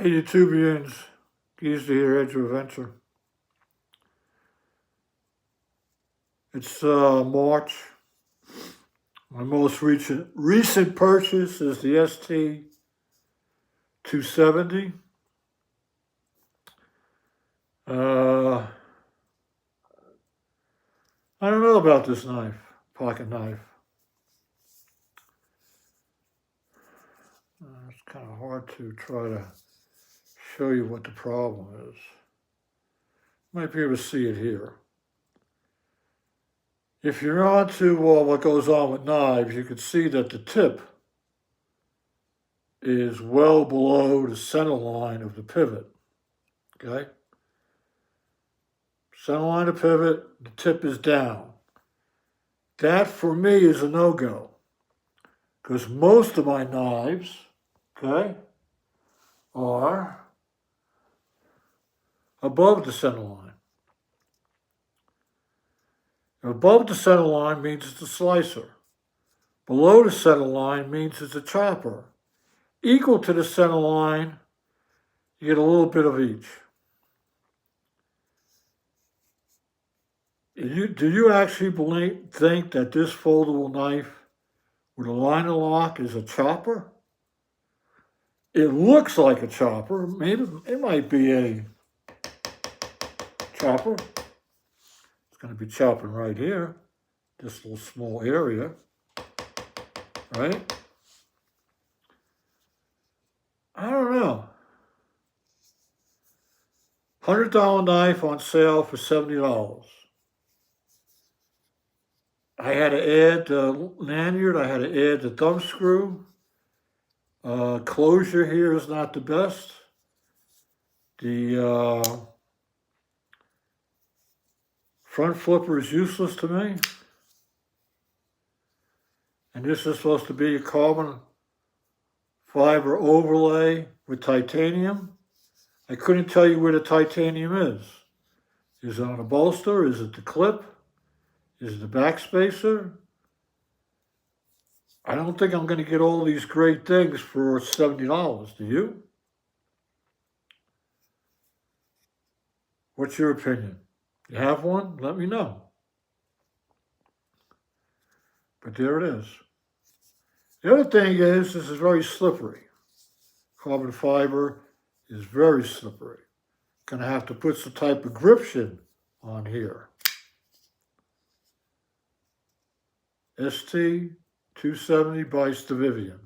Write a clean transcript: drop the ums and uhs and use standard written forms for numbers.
Hey, YouTubians, geese to here, Edge of Adventure. It's March. My most recent purchase is the ST270. I don't know about this knife, pocket knife. It's kind of hard to try to show you what the problem is. Might be able to see it here. If you're on to what goes on with knives, you can see that the tip is well below the center line of the pivot. Okay? Center line of pivot, the tip is down. That for me is a no-go. Because most of my knives, okay, are above the center line. Above the center line means it's a slicer. Below the center line means it's a chopper. Equal to the center line, you get a little bit of each. Do you actually think that this foldable knife with a liner lock is a chopper? It looks like a chopper. Maybe it might be a chopper. It's going to be chopping right here, this little small area, right? I don't know. $100 knife on sale for $70. I had to add the lanyard. I had to add the thumb screw. Closure here is not the best. The front flipper is useless to me. And this is supposed to be a carbon fiber overlay with titanium. I couldn't tell you where the titanium is. Is it on a bolster? Is it the clip? Is it the back spacer? I don't think I'm going to get all these great things for $70. Do you? What's your opinion? You have one? Let me know. But there it is. The other thing is, this is very slippery. Carbon fiber is very slippery. Gonna have to put some type of gription on here. ST270 by ST270.